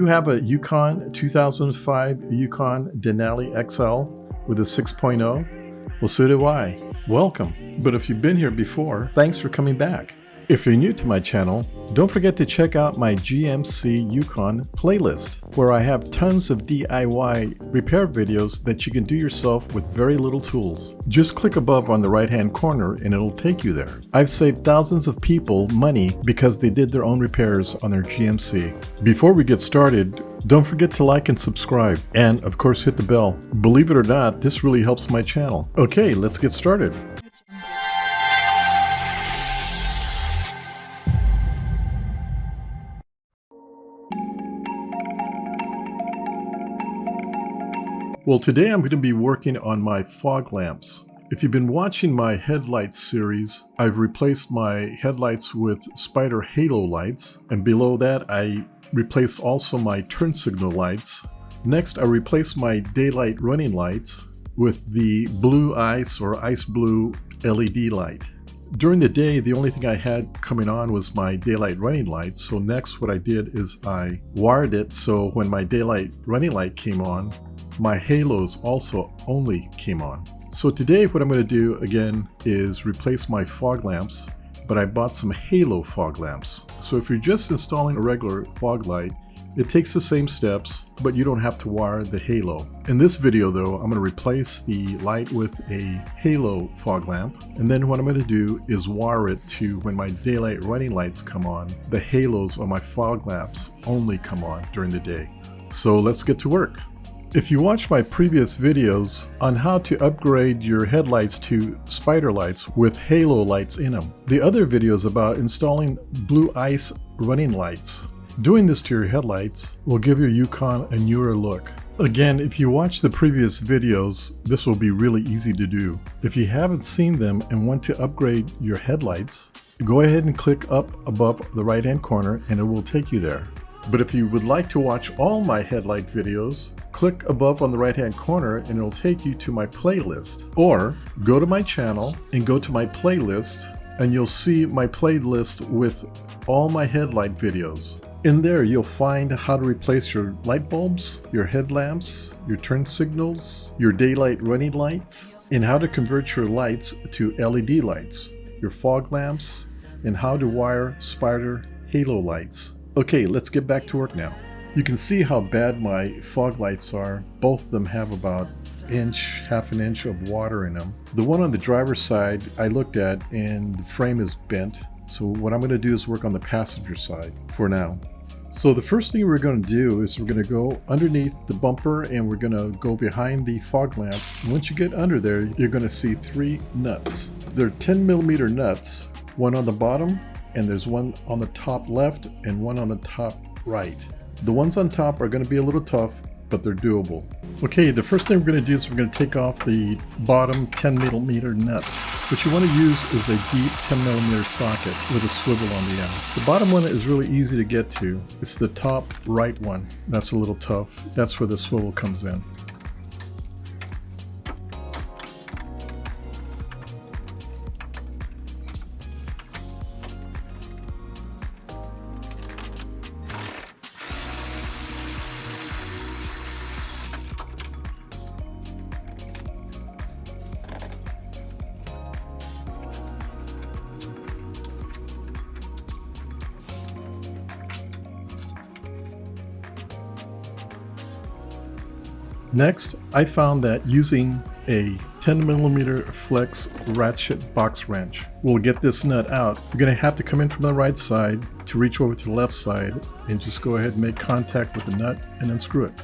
you have a Yukon 2005 Yukon Denali XL with a 6.0? Well, so do I. Welcome. But if you've been here before, thanks for coming back. If you're new to my channel, don't forget to check out my GMC Yukon playlist, where I have tons of DIY repair videos that you can do yourself with very little tools. Just click above on the right-hand corner and it'll take you there. I've saved thousands of people money because they did their own repairs on their GMC. Before we get started, don't forget to like and subscribe, and of course hit the bell. Believe it or not, this really helps my channel. Okay, let's get started. Well, today I'm going to be working on my fog lamps. If you've been watching my headlights series, I've replaced my headlights with Spyder Halo lights, and below that I replaced also my turn signal lights. Next, I replaced my daylight running lights with the blue ice or ice blue LED light. During the day, the only thing I had coming on was my daylight running lights, so next what I did is I wired it so when my daylight running light came on, my halos also only came on. So today what I'm going to do again is replace my fog lamps, but I bought some halo fog lamps. So if you're just installing a regular fog light, it takes the same steps, but you don't have to wire the halo. In this video though, I'm going to replace the light with a halo fog lamp, and then what I'm going to do is wire it to when my daylight running lights come on, the halos on my fog lamps only come on during the day. So let's get to work. If you watched my previous videos on how to upgrade your headlights to Spyder lights with halo lights in them, the other videos about installing blue ice running lights. Doing this to your headlights will give your Yukon a newer look. Again, if you watch the previous videos, this will be really easy to do. If you haven't seen them and want to upgrade your headlights, go ahead and click up above the right hand corner and it will take you there. But if you would like to watch all my headlight videos, click above on the right hand corner and it'll take you to my playlist. Or go to my channel and go to my playlist and you'll see my playlist with all my headlight videos. In there you'll find how to replace your light bulbs, your headlamps, your turn signals, your daylight running lights, and how to convert your lights to LED lights, your fog lamps, and how to wire Spyder Halo lights. Okay, let's get back to work now. You can see how bad my fog lights are. Both of them have about half an inch of water in them. The one on the driver's side I looked at and the frame is bent. So what I'm going to do is work on the passenger side for now. So the first thing we're going to do is we're going to go underneath the bumper and we're going to go behind the fog lamp. Once you get under there, you're going to see 3 nuts. They're 10mm nuts, one on the bottom, and there's one on the top left and one on the top right. The ones on top are going to be a little tough, but they're doable. Okay, the first thing we're going to do is we're going to take off the bottom 10mm nut. What you want to use is a deep 10mm socket with a swivel on the end. The bottom one is really easy to get to. It's the top right one. That's a little tough. That's where the swivel comes in. Next, I found that using a 10mm flex ratchet box wrench will get this nut out. You're going to have to come in from the right side to reach over to the left side and just go ahead and make contact with the nut and unscrew it.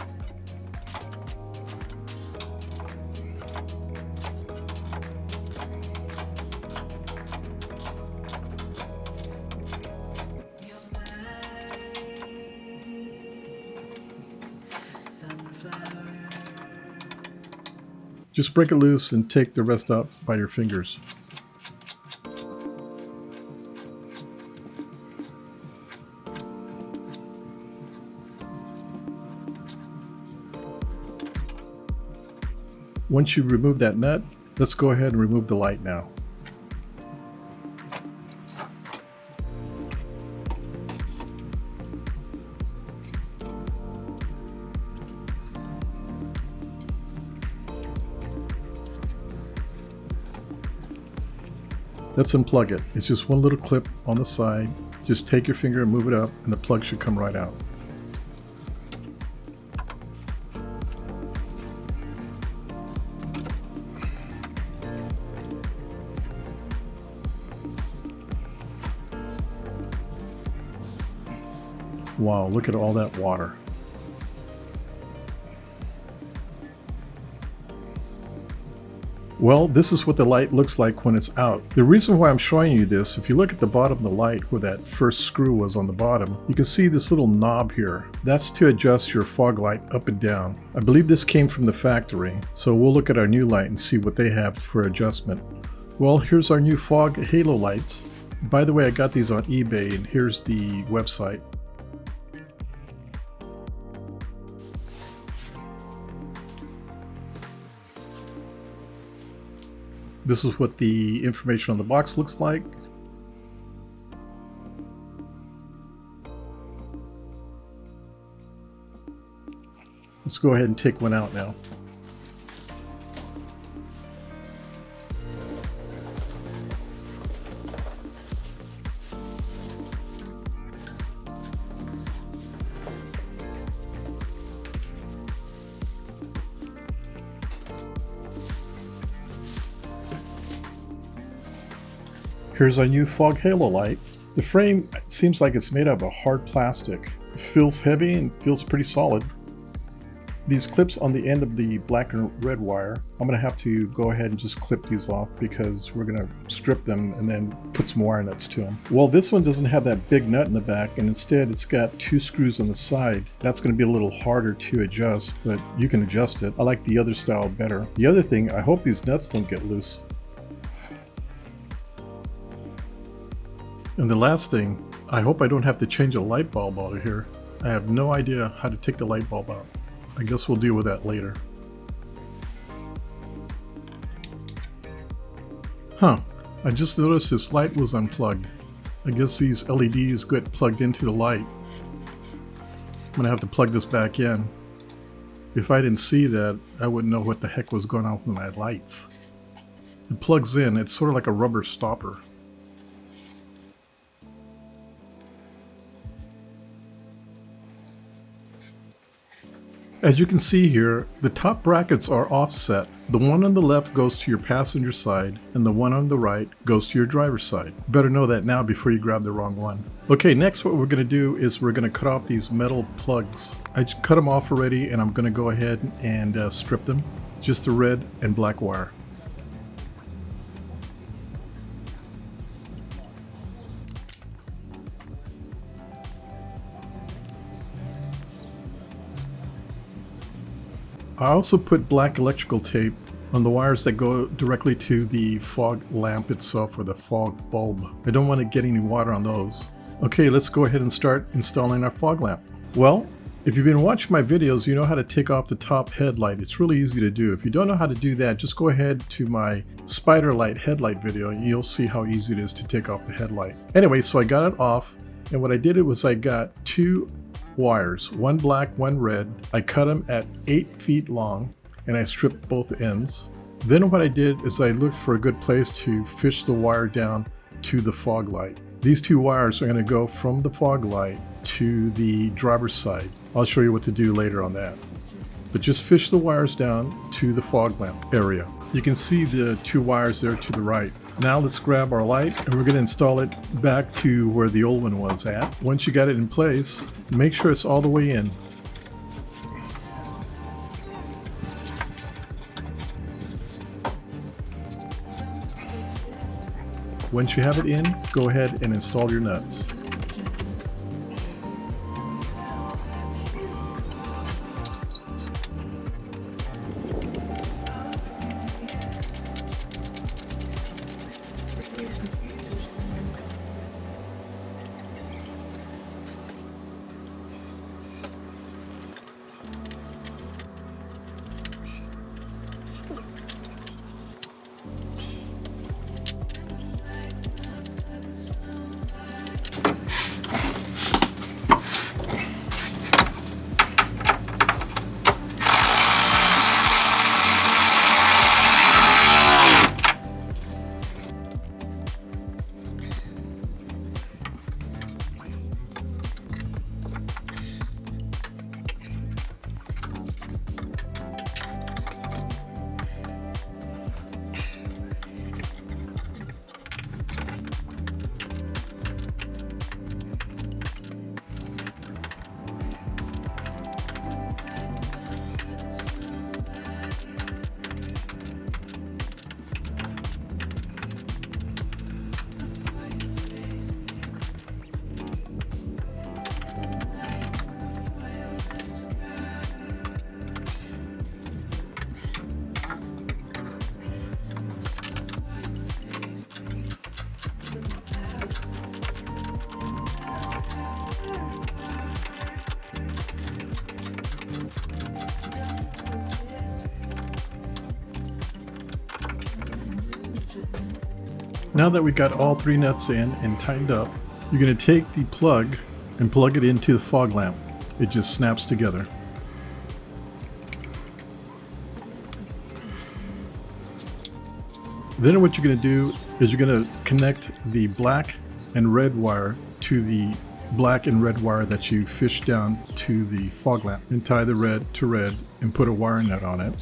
Just break it loose and take the rest out by your fingers. Once you remove that nut, let's go ahead and remove the light now. Let's unplug it. It's just one little clip on the side. Just take your finger and move it up and the plug should come right out. Wow, look at all that water. Well, this is what the light looks like when it's out. The reason why I'm showing you this, if you look at the bottom of the light where that first screw was on the bottom, you can see this little knob here. That's to adjust your fog light up and down. I believe this came from the factory, so we'll look at our new light and see what they have for adjustment. Well, here's our new fog halo lights. By the way, I got these on eBay, and here's the website. This is what the information on the box looks like. Let's go ahead and take one out now. Here's our new fog halo light. The frame seems like it's made out of hard plastic. It feels heavy and feels pretty solid. These clips on the end of the black and red wire, I'm going to have to go ahead and just clip these off because we're going to strip them and then put some wire nuts to them. Well, this one doesn't have that big nut in the back, and instead it's got 2 screws on the side. That's going to be a little harder to adjust, but you can adjust it. I like the other style better. The other thing, I hope these nuts don't get loose. And the last thing, I hope I don't have to change a light bulb out of here. I have no idea how to take the light bulb out. I guess we'll deal with that later. Huh, I just noticed this light was unplugged. I guess these LEDs get plugged into the light. I'm gonna have to plug this back in. If I didn't see that, I wouldn't know what the heck was going on with my lights. It plugs in, it's sort of like a rubber stopper. As you can see here, the top brackets are offset. The one on the left goes to your passenger side, and the one on the right goes to your driver's side. Better know that now before you grab the wrong one. Okay, next what we're going to do is we're going to cut off these metal plugs. I cut them off already, and I'm going to go ahead and strip them. Just the red and black wire. I also put black electrical tape on the wires that go directly to the fog lamp itself, or the fog bulb. I don't want to get any water on those. Okay, let's go ahead and start installing our fog lamp. Well, if you've been watching my videos, you know how to take off the top headlight. It's really easy to do. If you don't know how to do that, just go ahead to my Spyder light headlight video and you'll see how easy it is to take off the headlight. Anyway, so I got it off, and what I did was I got 2 wires, one black, one red. I cut them at 8 feet long and I stripped both ends. Then what I did is I looked for a good place to fish the wire down to the fog light. These 2 wires are going to go from the fog light to the driver's side. I'll show you what to do later on that. But just fish the wires down to the fog lamp area. You can see the 2 wires there to the right. Now let's grab our light and we're going to install it back to where the old one was at. Once you got it in place, make sure it's all the way in. Once you have it in, go ahead and install your nuts. Now that we got all 3 nuts in and tightened up, you're going to take the plug and plug it into the fog lamp. It just snaps together. Then what you're going to do is you're going to connect the black and red wire to the black and red wire that you fished down to the fog lamp, and tie the red to red and put a wire nut on it.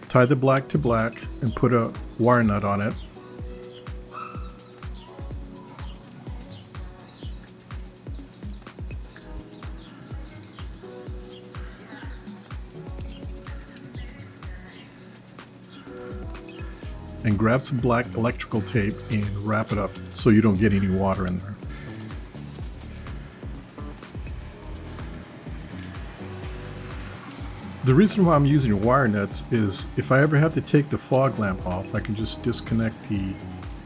Tie the black to black and put a wire nut on it. And grab some black electrical tape and wrap it up so you don't get any water in there. The reason why I'm using wire nuts is if I ever have to take the fog lamp off, I can just disconnect the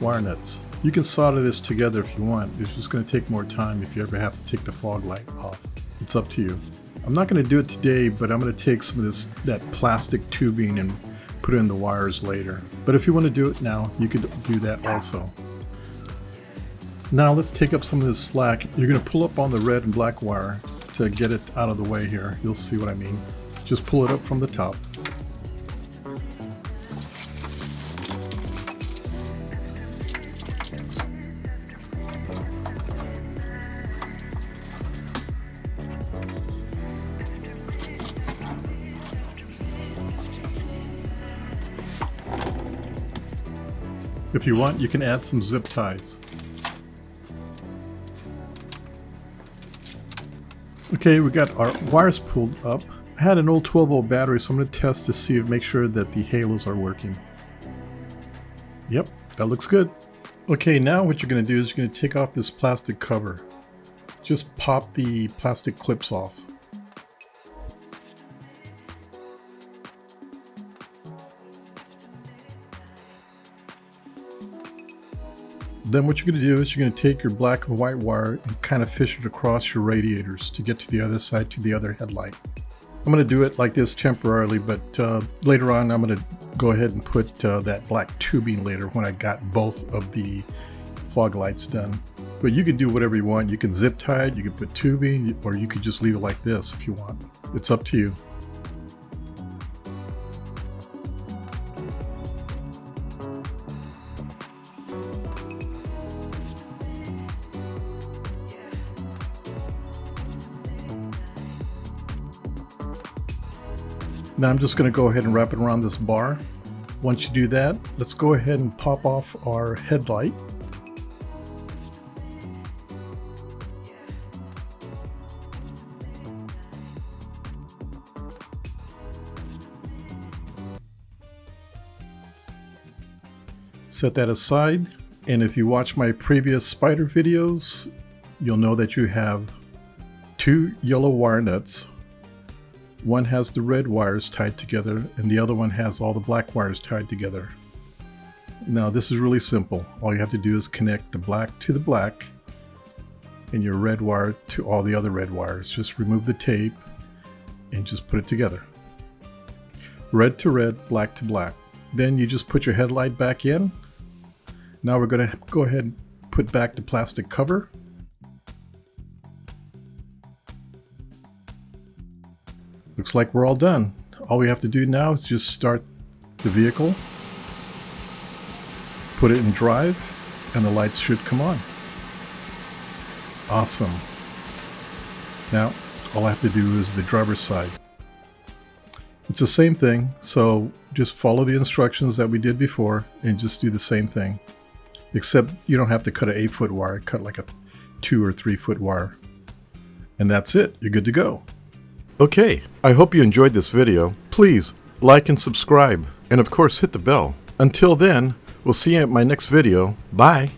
wire nuts. You can solder this together if you want. It's just going to take more time if you ever have to take the fog light off. It's up to you. I'm not going to do it today, but I'm going to take some of that plastic tubing and put in the wires later. But if you want to do it now, you could do that also. Now let's take up some of this slack. You're going to pull up on the red and black wire to get it out of the way here. You'll see what I mean. Just pull it up from the top. If you want, you can add some zip ties. Okay, we got our wires pulled up. I had an old 12-volt battery, so I'm going to test to see make sure that the halos are working. Yep, that looks good. Okay, now what you're going to do is you're going to take off this plastic cover. Just pop the plastic clips off. Then what you're going to do is you're going to take your black and white wire and kind of fish it across your radiators to get to the other side, to the other headlight. I'm going to do it like this temporarily, but later on I'm going to go ahead and put that black tubing later when I got both of the fog lights done. But you can do whatever you want. You can zip tie it, you can put tubing, or you could just leave it like this if you want. It's up to you. Now I'm just going to go ahead and wrap it around this bar. Once you do that, let's go ahead and pop off our headlight. Set that aside, and if you watch my previous Spyder videos, you'll know that you have 2 yellow wire nuts. One has the red wires tied together and the other one has all the black wires tied together. Now this is really simple. All you have to do is connect the black to the black and your red wire to all the other red wires. Just remove the tape and just put it together. Red to red, black to black. Then you just put your headlight back in. Now we're going to go ahead and put back the plastic cover. Looks like we're all done. All we have to do now is just start the vehicle, put it in drive, and the lights should come on. Awesome. Now, all I have to do is the driver's side. It's the same thing, so just follow the instructions that we did before and just do the same thing. Except you don't have to cut an 8-foot wire, cut like a 2 or 3-foot wire. And that's it, you're good to go. Okay, I hope you enjoyed this video. Please like and subscribe, and of course hit the bell. Until then, we'll see you at my next video. Bye!